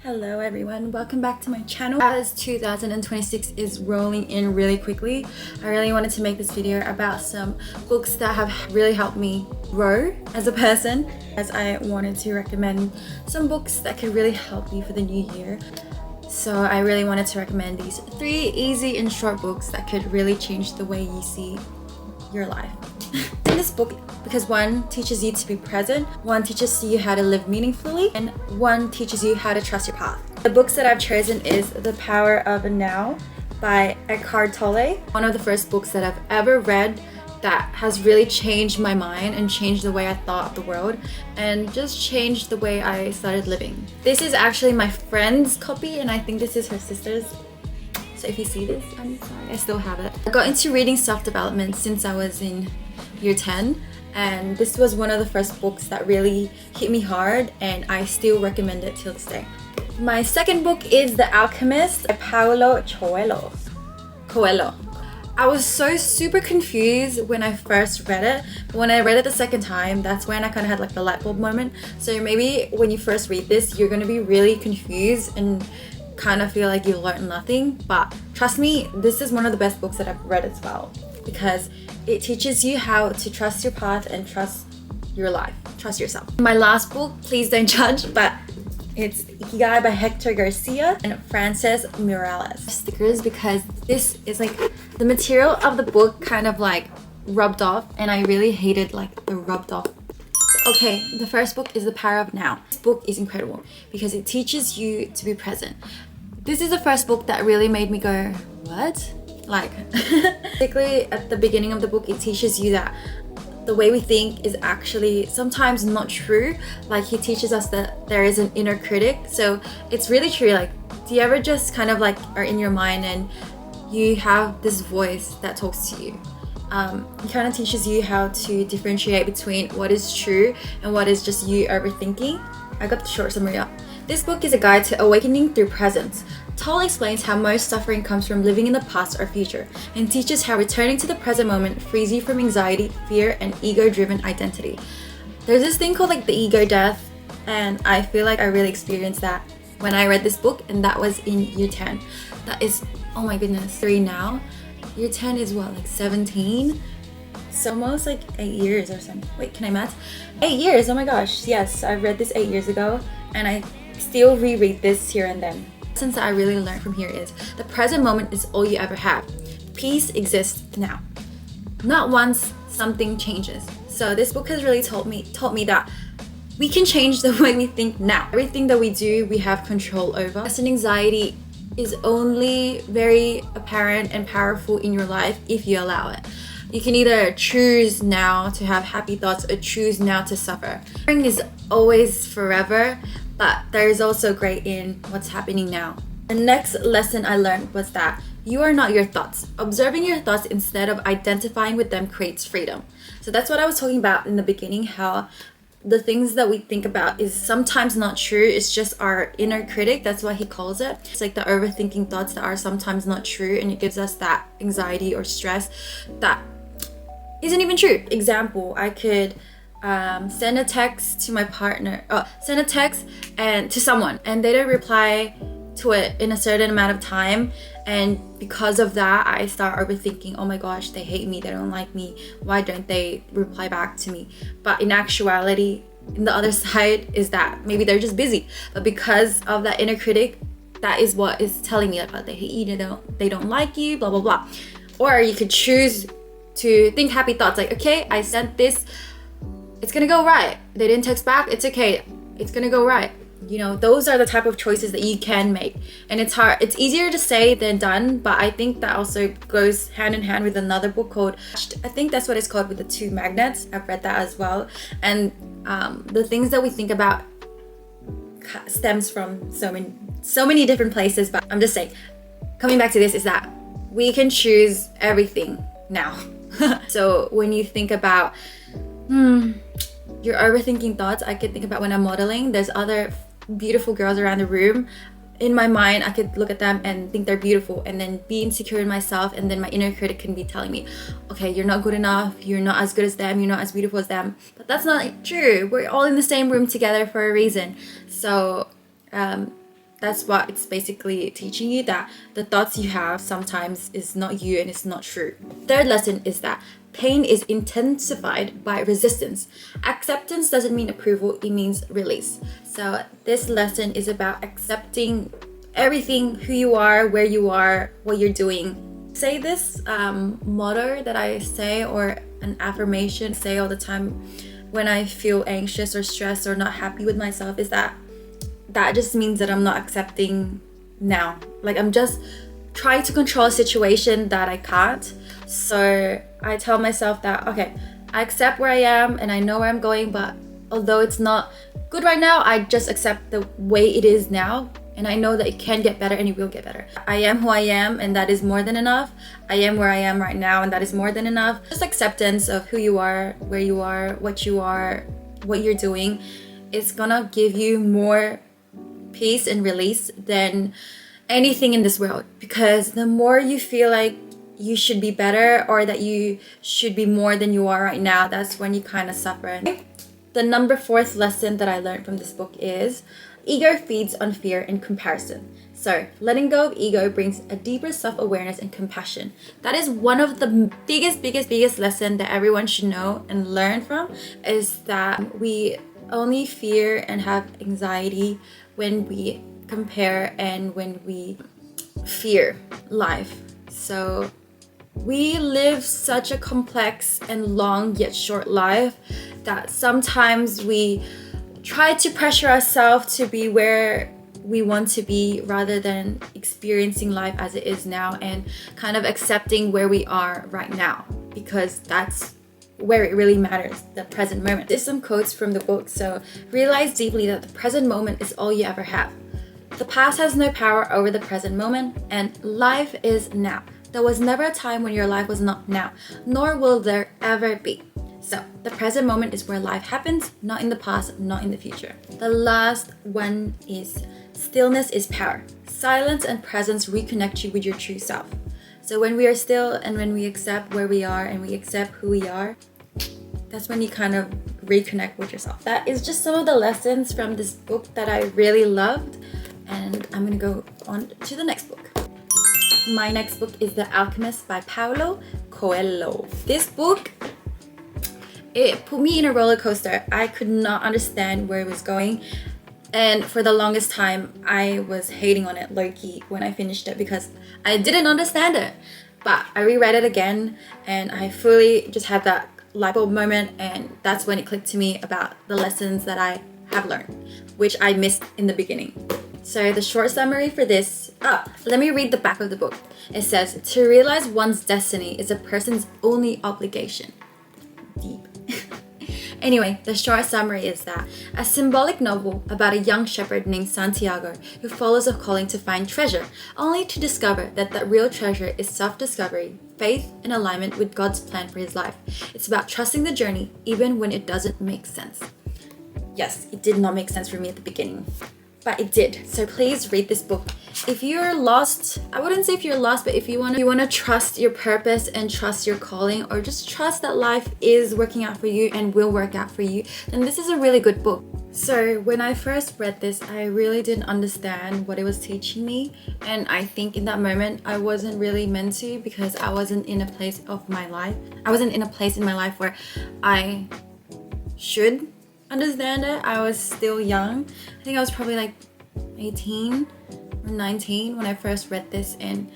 Hello everyone, welcome back to my channel. As 2026 is rolling in really quickly, I really wanted to make this video about some books that have really helped me grow as a person, as I wanted to recommend some books that could really help me for the new year. So I really wanted to recommend these 3 easy and short books that could really change the way you see your life. In this book, because one teaches you to be present, one teaches you how to live meaningfully, and one teaches you how to trust your path. The books that I've chosen is The Power of Now by Eckhart Tolle. One of the first books that I've ever read that has really changed my mind and changed the way I thought of the world and just changed the way I started living. This is actually my friend's copy, and I think this is her sister's. So if you see this, I'm sorry, I still have it. I got into reading self-development since I was in year 10, and this was one of the first books that really hit me hard, and I still recommend it till this day. My second book is The Alchemist by Paulo Coelho. I was so super confused when I first read it, but when I read it the second time, that's when I kind of had like the light bulb moment. So maybe when you first read this, you're gonna be really confused and kind of feel like you learned nothing, but trust me, this is one of the best books that I've read as well, because it teaches you how to trust your path and trust your life, trust yourself. My last book, please don't judge, but it's Ikigai by Hector Garcia and Frances Morales. Stickers, because this is like the material of the book kind of like rubbed off, and I really hated like the rubbed off. Okay, the first book is The Power of Now. This book is incredible because it teaches you to be present. This is the first book that really made me go, what? Like, basically at the beginning of the book, it teaches you that the way we think is actually sometimes not true. Like, he teaches us that there is an inner critic. So it's really true. Like, do you ever just kind of like are in your mind and you have this voice that talks to you? It kind of teaches you how to differentiate between what is true and what is just you overthinking. I got the short summary up. This book is a guide to awakening through presence. Tolle explains how most suffering comes from living in the past or future, and teaches how returning to the present moment frees you from anxiety, fear, and ego-driven identity. There's this thing called like the ego death, and I feel like I really experienced that when I read this book, and that was in year 10. That is, oh my goodness, 3 now. Year 10 is what, like 17? So almost like 8 years or something. Wait, can I math? 8 years, oh my gosh. Yes, I read this 8 years ago, and I still reread this here and then. The lesson that I really learned from here is the present moment is all you ever have. Peace exists now, not once something changes. So this book has really taught me that we can change the way we think now. Everything that we do, we have control over. Stress and anxiety is only very apparent and powerful in your life if you allow it. You can either choose now to have happy thoughts or choose now to suffer. Suffering is always forever, but there is also great in what's happening now. The next lesson I learned was that you are not your thoughts. Observing your thoughts instead of identifying with them creates freedom. So that's what I was talking about in the beginning, how the things that we think about is sometimes not true. It's just our inner critic. That's what he calls it. It's like the overthinking thoughts that are sometimes not true, and it gives us that anxiety or stress that isn't even true. Example, I could send a text to my partner, send a text and to someone, and they don't reply to it in a certain amount of time, and because of that I start overthinking, oh my gosh, they hate me, they don't like me, why don't they reply back to me? But in actuality, in the other side is that maybe they're just busy, but because of that inner critic, that is what is telling me about they hate you, they don't like you, blah blah blah. Or you could choose to think happy thoughts like, okay, I sent this, it's gonna go right. They didn't text back, it's okay, it's gonna go right. You know, those are the type of choices that you can make. And it's hard, it's easier to say than done, but I think that also goes hand in hand with another book called, I think that's what it's called, with the 2 magnets. I've read that as well. And the things that we think about stems from so many different places, but I'm just saying, coming back to this, is that we can choose everything now. So when you think about your overthinking thoughts, I could think about when I'm modeling, there's other beautiful girls around the room. In my mind, I could look at them and think they're beautiful and then be insecure in myself, and then my inner critic can be telling me, okay, you're not good enough, you're not as good as them, you're not as beautiful as them. But that's not true. We're all in the same room together for a reason. So That's what it's basically teaching you, that the thoughts you have sometimes is not you and it's not true. Third lesson is that pain is intensified by resistance. Acceptance doesn't mean approval, it means release. So this lesson is about accepting everything, who you are, where you are, what you're doing. Say this motto that I say, or an affirmation I say all the time when I feel anxious or stressed or not happy with myself, is that just means that I'm not accepting now. Like, I'm just trying to control a situation that I can't. So I tell myself that, okay, I accept where I am and I know where I'm going, but although it's not good right now, I just accept the way it is now. And I know that it can get better and it will get better. I am who I am, and that is more than enough. I am where I am right now, and that is more than enough. Just acceptance of who you are, where you are, what you're doing. It's gonna give you more peace and release than anything in this world. Because the more you feel like you should be better, or that you should be more than you are right now, that's when you kind of suffer. The number 4th lesson that I learned from this book is ego feeds on fear and comparison. So letting go of ego brings a deeper self-awareness and compassion. That is one of the biggest lesson that everyone should know and learn from, is that we only fear and have anxiety when we compare and when we fear life. So we live such a complex and long yet short life that sometimes we try to pressure ourselves to be where we want to be, rather than experiencing life as it is now and kind of accepting where we are right now, because that's where it really matters, the present moment. There's some quotes from the book. So realize deeply that the present moment is all you ever have. The past has no power over the present moment, and life is now. There was never a time when your life was not now, nor will there ever be. So the present moment is where life happens, not in the past, not in the future. The last one is stillness is power. Silence and presence reconnect you with your true self. So when we are still and when we accept where we are and we accept who we are, that's when you kind of reconnect with yourself. That is just some of the lessons from this book that I really loved. And I'm gonna go on to the next book. My next book is The Alchemist by Paulo Coelho. This book, it put me in a roller coaster. I could not understand where it was going. And for the longest time, I was hating on it low-key when I finished it, because I didn't understand it. But I reread it again and I fully just had that light bulb moment, and that's when it clicked to me about the lessons that I have learned, which I missed in the beginning. So the short summary for this, let me read the back of the book. It says, to realize one's destiny is a person's only obligation. Deep. Anyway, the short summary is that a symbolic novel about a young shepherd named Santiago who follows a calling to find treasure, only to discover that that real treasure is self-discovery, faith, and alignment with God's plan for his life. It's about trusting the journey even when it doesn't make sense. Yes, it did not make sense for me at the beginning, but it did. So please read this book. If you're lost, I wouldn't say if you're lost, but if you want to trust your purpose and trust your calling, or just trust that life is working out for you and will work out for you, then this is a really good book. So when I first read this, I really didn't understand what it was teaching me, and I think in that moment I wasn't really meant to, because I wasn't in a place of my life. I wasn't in a place in my life where I should understand it. I was still young. I think I was probably like 18 or 19 when I first read this, and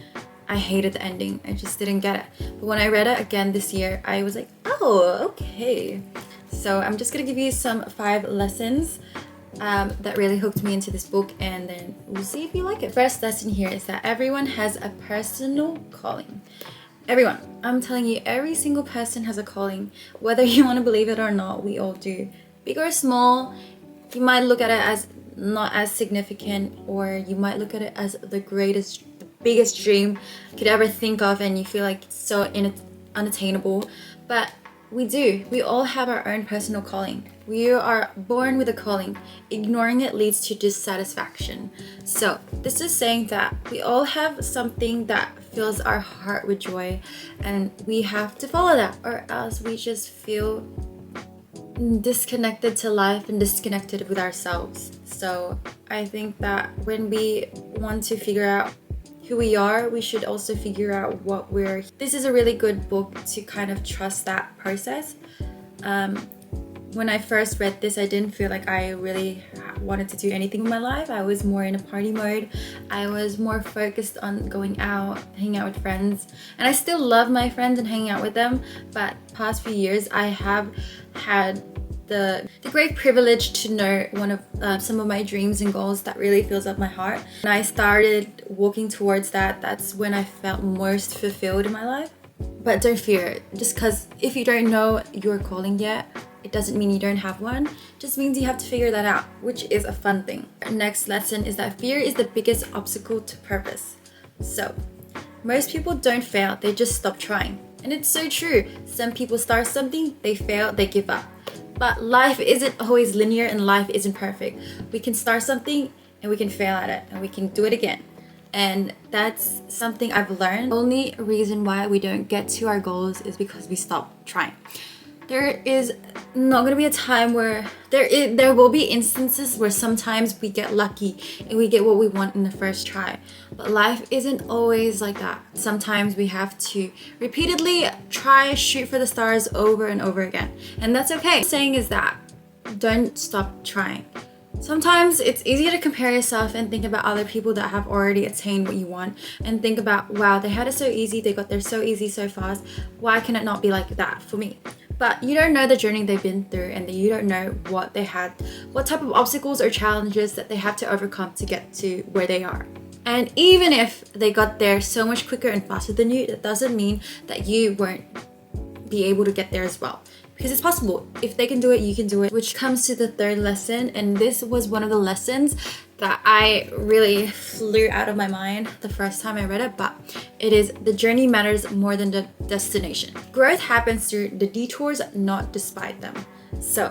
I hated the ending. I just didn't get it. But when I read it again this year, I was like, oh, okay. So I'm just gonna give you some 5 lessons that really hooked me into this book, and then we'll see if you like it. First lesson here is that everyone has a personal calling. Everyone. I'm telling you, every single person has a calling. Whether you want to believe it or not, we all do. Big or small, you might look at it as not as significant, or you might look at it as the biggest dream you could ever think of, and you feel like it's so unattainable. But we all have our own personal calling. We are born with a calling. Ignoring it leads to dissatisfaction. So this is saying that we all have something that fills our heart with joy, and we have to follow that, or else we just feel disconnected to life and disconnected with ourselves. So I think that when we want to figure out who we are, we should also figure out what we're. This is a really good book to kind of trust that process. When I first read this, I didn't feel like I really wanted to do anything with my life. I was more in a party mode. I was more focused on going out, hanging out with friends. And I still love my friends and hanging out with them. But past few years, I have had the great privilege to know one of some of my dreams and goals that really fills up my heart. When I started walking towards that, that's when I felt most fulfilled in my life. But don't fear it. Just because if you don't know your calling yet, it doesn't mean you don't have one. It just means you have to figure that out, which is a fun thing. Our next lesson is that fear is the biggest obstacle to purpose. So, most people don't fail, they just stop trying. And it's so true. Some people start something, they fail, they give up. But life isn't always linear and life isn't perfect. We can start something and we can fail at it and we can do it again. And that's something I've learned. The only reason why we don't get to our goals is because we stop trying. There is not going to be a time where there will be instances where sometimes we get lucky and we get what we want in the first try. But life isn't always like that. Sometimes we have to repeatedly try, shoot for the stars over and over again. And that's okay. What I'm saying is that don't stop trying. Sometimes it's easier to compare yourself and think about other people that have already attained what you want and think about, wow, they had it so easy, they got there so easy, so fast. Why can it not be like that for me? But you don't know the journey they've been through and you don't know what they had, what type of obstacles or challenges that they have to overcome to get to where they are. And even if they got there so much quicker and faster than you, that doesn't mean that you won't be able to get there as well. Because it's possible. If they can do it, you can do it. Which comes to the third lesson. And this was one of the lessons that I really flew out of my mind the first time I read it. But it is the journey matters more than the destination. Growth happens through the detours, not despite them. So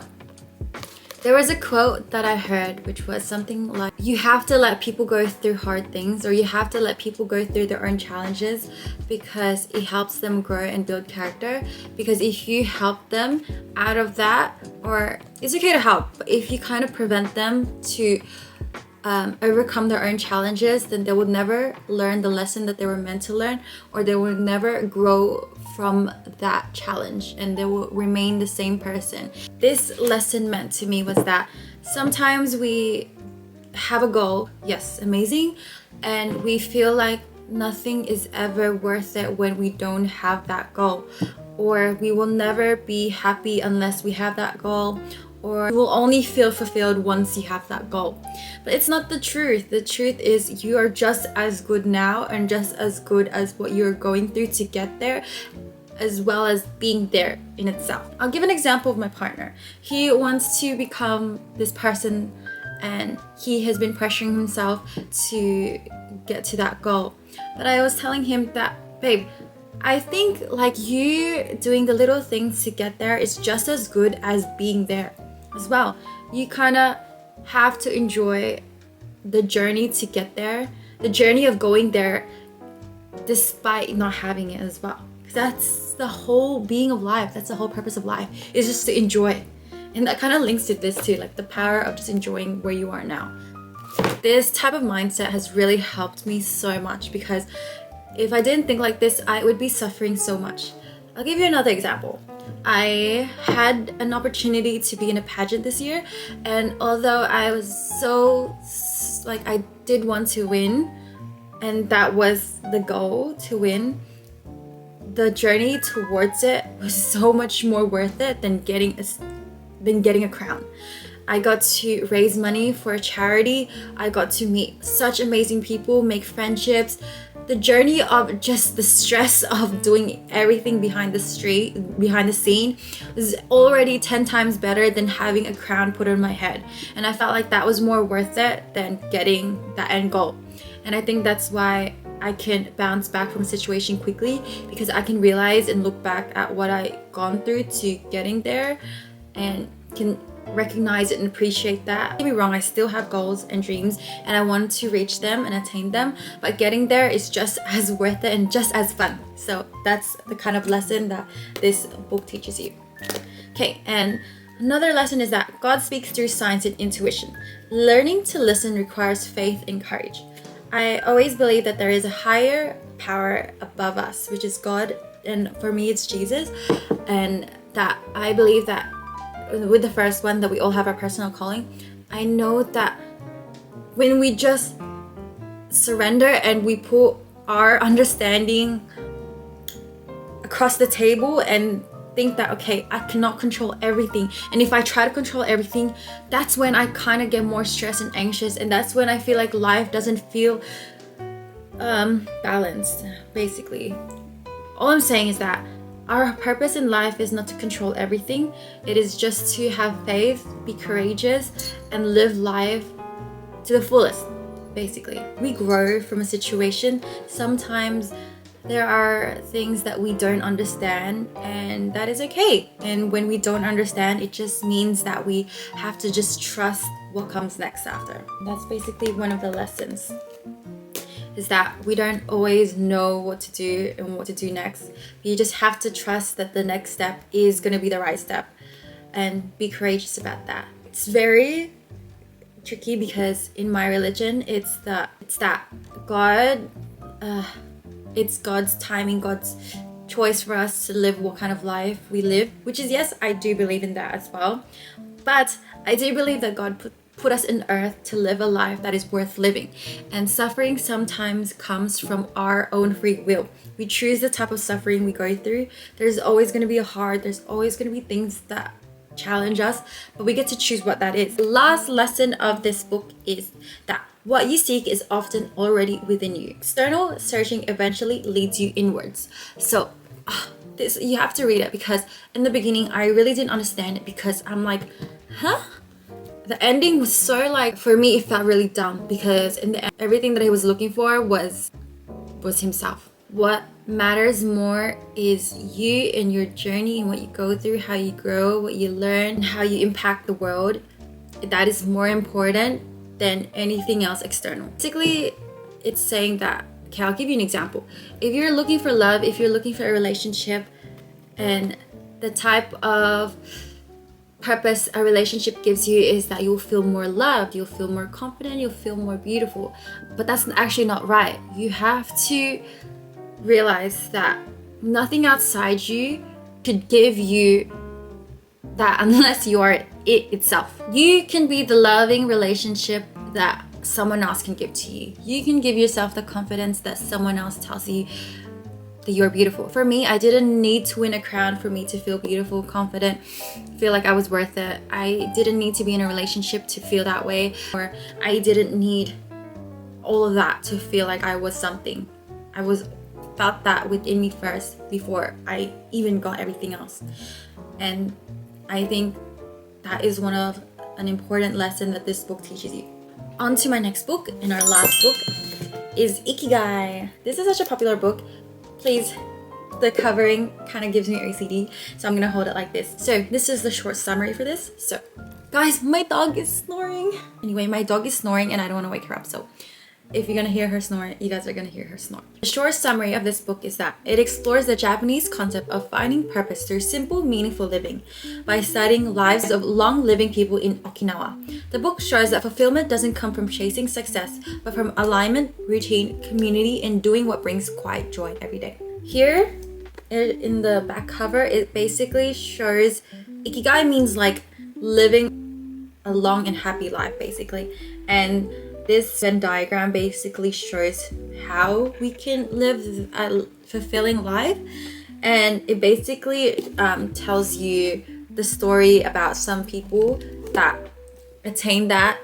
there was a quote that I heard which was something like, you have to let people go through hard things, or you have to let people go through their own challenges because it helps them grow and build character. Because if you help them out of that, or it's okay to help, but if you kind of prevent them to overcome their own challenges, then they will never learn the lesson that they were meant to learn, or they will never grow from that challenge and they will remain the same person. This lesson meant to me was that sometimes we have a goal, yes, amazing, and we feel like nothing is ever worth it when we don't have that goal, or we will never be happy unless we have that goal, or you will only feel fulfilled once you have that goal. But it's not the truth. The truth is you are just as good now and just as good as what you're going through to get there, as well as being there in itself. I'll give an example of my partner. He wants to become this person and he has been pressuring himself to get to that goal. But I was telling him that, babe, I think like you doing the little things to get there is just as good as being there as well. You kind of have to enjoy the journey to get there, the journey of going there despite not having it as well. That's the whole being of life. That's the whole purpose of life, is just to enjoy. And that kind of links to this too, like the power of just enjoying where you are now. This type of mindset has really helped me so much, because if I didn't think like this, I would be suffering so much. I'll give you another example. I had an opportunity to be in a pageant this year, and although I was so, like, I did want to win, and that was the goal, to win, the journey towards it was so much more worth it than getting a crown. I got to raise money for a charity. I got to meet such amazing people, make friendships. The journey of just the stress of doing everything behind the scene was already 10 times better than having a crown put on my head. And I felt like that was more worth it than getting that end goal. And I think that's why I can bounce back from a situation quickly, because I can realize and look back at what I gone through to getting there and can recognize it and appreciate that. Don't get me wrong, I still have goals and dreams and I want to reach them and attain them, but getting there is just as worth it and just as fun. So that's the kind of lesson that this book teaches you. Okay, and Another lesson is that God speaks through signs and intuition. Learning to listen requires faith and courage. I always believe that there is a higher power above us, which is God, and for me it's Jesus. And that I believe that with the first one, that we all have our personal calling. I know that when we just surrender and we put our understanding across the table and think that, okay, I cannot control everything, and if I try to control everything, that's when I kind of get more stressed and anxious, and that's when I feel like life doesn't feel balanced. Basically, all I'm saying is that our purpose in life is not to control everything. It is just to have faith, be courageous, and live life to the fullest. Basically, we grow from a situation. Sometimes there are things that we don't understand, and that is okay. And when we don't understand, it just means that we have to just trust what comes next after. That's basically one of the lessons, is that we don't always know what to do and what to do next. You just have to trust that the next step is going to be the right step, and be courageous about that. It's very tricky because in my religion, it's that God, it's God's timing, God's choice for us to live what kind of life we live, which is, yes, I do believe in that as well. But I do believe that God put us in earth to live a life that is worth living. And suffering sometimes comes from our own free will. We choose the type of suffering we go through. There's always going to be there's always going to be things that challenge us, but we get to choose what that is. The last lesson of this book is that what you seek is often already within you. External searching eventually leads you inwards. So this, you have to read it, because in the beginning I really didn't understand it, because I'm like, huh? The ending was so, like, for me it felt really dumb, because in the end, everything that he was looking for was himself. What matters more is you and your journey and what you go through, how you grow, what you learn, how you impact the world. That is more important than anything else external. Basically, it's saying that, okay, I'll give you an example. If you're looking for love, if you're looking for a relationship, and the type of purpose a relationship gives you is that you'll feel more loved, you'll feel more confident, you'll feel more beautiful. But that's actually not right. You have to realize that nothing outside you could give you that unless you are it itself. You can be the loving relationship that someone else can give to you. You can give yourself the confidence that someone else tells you that you're beautiful. For me, I didn't need to win a crown for me to feel beautiful, confident, feel like I was worth it. I didn't need to be in a relationship to feel that way, or I didn't need all of that to feel like I was something. I felt that within me first before I even got everything else. And I think that is an important lesson that this book teaches you. On to my next book, and our last book is Ikigai. This is such a popular book. Please, the covering kind of gives me OCD, so I'm gonna hold it like this. So this is the short summary for this. So guys, my dog is snoring. Anyway, my dog is snoring and I don't want to wake her up, so if you're gonna hear her snore, you guys are gonna hear her snore. The short summary of this book is that it explores the Japanese concept of finding purpose through simple, meaningful living by studying lives of long-living people in Okinawa. The book shows that fulfillment doesn't come from chasing success, but from alignment, routine, community, and doing what brings quiet joy every day. Here, in the back cover, it basically shows Ikigai means like living a long and happy life, basically. And this Venn diagram basically shows how we can live a fulfilling life, and it basically tells you the story about some people that attain that.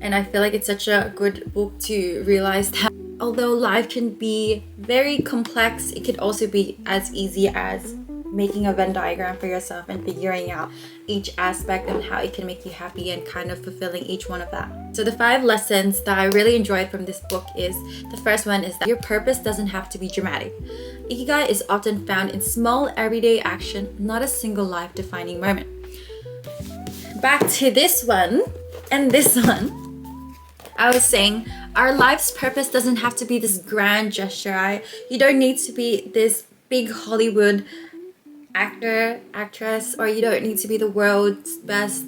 And I feel like it's such a good book to realize that although life can be very complex, it could also be as easy as making a Venn diagram for yourself and figuring out each aspect and how it can make you happy and kind of fulfilling each one of that. So the 5 lessons that I really enjoyed from this book is, the first one is that your purpose doesn't have to be dramatic. Ikigai is often found in small everyday action, not a single life-defining moment. Back to this one and this one. I was saying our life's purpose doesn't have to be this grand gesture. You don't need to be this big Hollywood actor, actress, or you don't need to be the world's best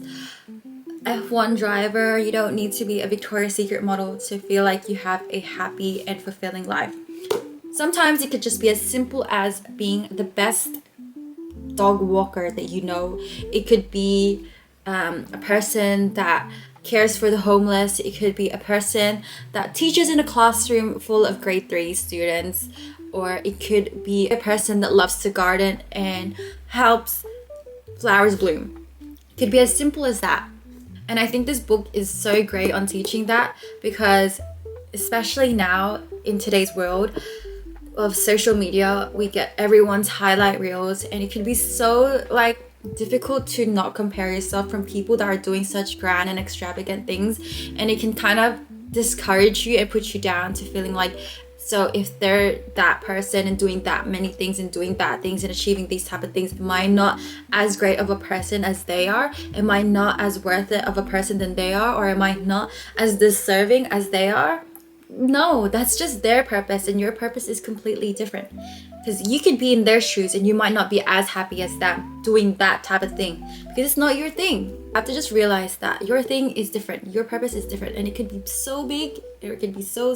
F1 driver. You don't need to be a Victoria's Secret model to feel like you have a happy and fulfilling life. Sometimes it could just be as simple as being the best dog walker that you know. It could be a person that cares for the homeless. It could be a person that teaches in a classroom full of grade 3 students, or it could be a person that loves to garden and helps flowers bloom. It could be as simple as that. And I think this book is so great on teaching that, because especially now in today's world of social media, we get everyone's highlight reels, and it can be so like difficult to not compare yourself from people that are doing such grand and extravagant things, and it can kind of discourage you and put you down to feeling like, so if they're that person and doing that many things and doing that things and achieving these type of things, am I not as great of a person as they are? Am I not as worth it of a person than they are? Or am I not as deserving as they are? No, that's just their purpose, and your purpose is completely different. Because you could be in their shoes and you might not be as happy as them doing that type of thing, because it's not your thing. You have to just realize that your thing is different, your purpose is different, and it could be so big, or it could be so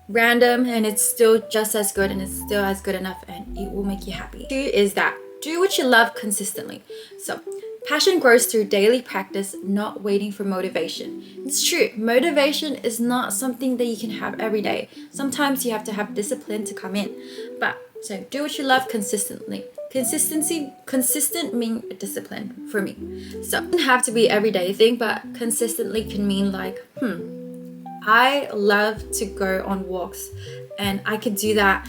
random, and it's still just as good, and it's still as good enough, and it will make you happy. 2 is that do what you love consistently. So passion grows through daily practice, not waiting for motivation. It's true, motivation is not something that you can have every day. Sometimes you have to have discipline to come in. But so do what you love consistently. Consistent mean discipline for me. So it doesn't have to be everyday thing, but consistently can mean like, I love to go on walks, and I could do that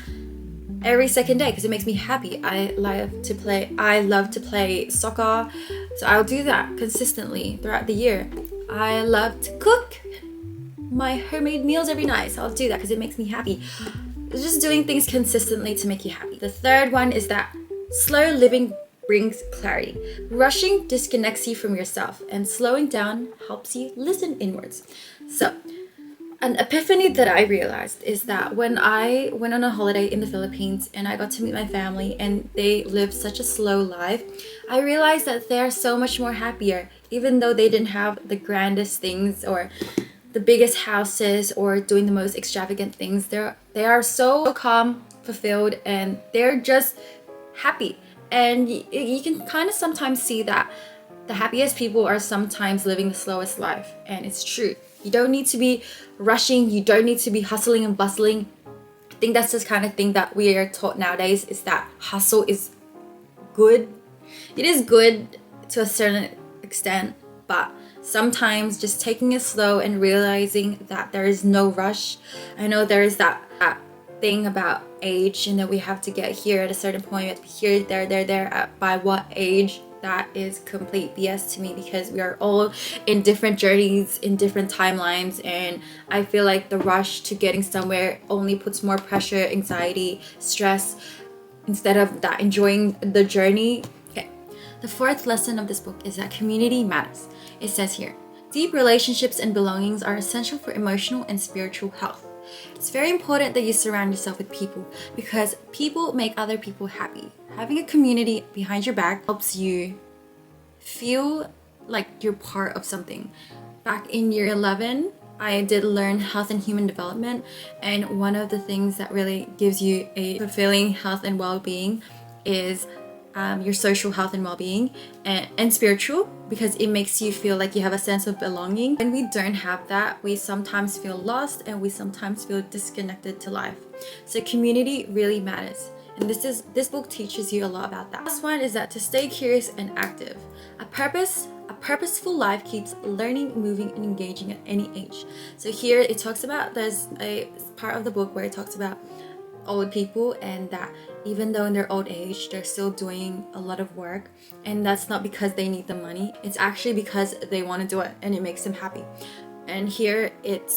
every second day because it makes me happy. I love to play soccer, so I'll do that consistently throughout the year. I love to cook my homemade meals every night, so I'll do that because it makes me happy. It's just doing things consistently to make you happy. The 3rd one is that slow living brings clarity. Rushing disconnects you from yourself, and slowing down helps you listen inwards. So an epiphany that I realized is that when I went on a holiday in the Philippines and I got to meet my family and they live such a slow life, I realized that they're so much more happier, even though they didn't have the grandest things or the biggest houses or doing the most extravagant things. They are so calm, fulfilled, and they're just happy. And you can kind of sometimes see that the happiest people are sometimes living the slowest life, and it's true. You don't need to be rushing, you don't need to be hustling and bustling. I think that's the kind of thing that we are taught nowadays, is that hustle is good. It is good to a certain extent, but sometimes just taking it slow and realizing that there is no rush. I know there is that thing about age, and that we have to get here at a certain point, we have to be here, there, by what age? That is complete BS to me, because we are all in different journeys, in different timelines, and I feel like the rush to getting somewhere only puts more pressure, anxiety, stress, instead of that enjoying the journey. Okay. The 4th lesson of this book is that community matters. It says here, deep relationships and belongings are essential for emotional and spiritual health. It's very important that you surround yourself with people, because people make other people happy. Having a community behind your back helps you feel like you're part of something. Back in year 11, I did learn health and human development, and one of the things that really gives you a fulfilling health and well-being is your social health and well-being, and spiritual, because it makes you feel like you have a sense of belonging. When we don't have that, we sometimes feel lost, and we sometimes feel disconnected to life. So community really matters, and this book teaches you a lot about that. Last one is that to stay curious and active. A purposeful life keeps learning, moving, and engaging at any age. So here it talks about, there's a part of the book where it talks about old people, and that even though in their old age they're still doing a lot of work, and that's not because they need the money, it's actually because they want to do it and it makes them happy. And here it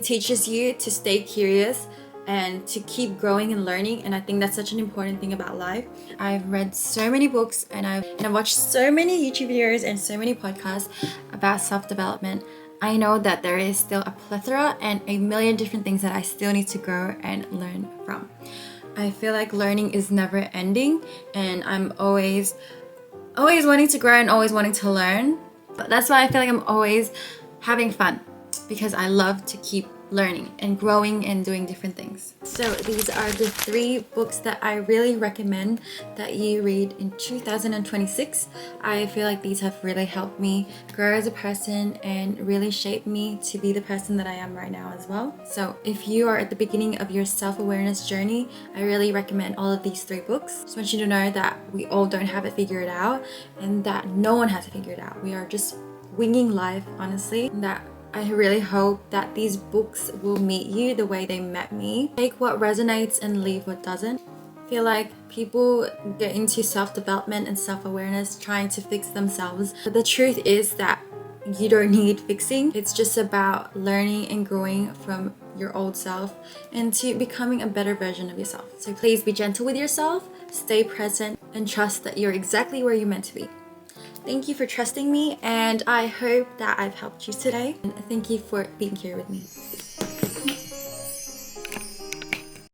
teaches you to stay curious and to keep growing and learning, and I think that's such an important thing about life. I've read so many books, and I've watched so many YouTube videos and so many podcasts about self-development. I know that there is still a plethora and a million different things that I still need to grow and learn from. I feel like learning is never ending, and I'm always wanting to grow and always wanting to learn. But that's why I feel like I'm always having fun, because I love to keep learning and growing and doing different things. So these are the 3 books that I really recommend that you read in 2026. I feel like these have really helped me grow as a person and really shaped me to be the person that I am right now as well. So if you are at the beginning of your self-awareness journey, I really recommend all of these 3 books. Just want you to know that we all don't have it figured out, and that no one has it figured out. We are just winging life, honestly. That I really hope that these books will meet you the way they met me. Take what resonates and leave what doesn't. I feel like people get into self-development and self-awareness trying to fix themselves, but the truth is that you don't need fixing. It's just about learning and growing from your old self into becoming a better version of yourself. So please be gentle with yourself, stay present, and trust that you're exactly where you're meant to be. Thank you for trusting me, and I hope that I've helped you today. And thank you for being here with me.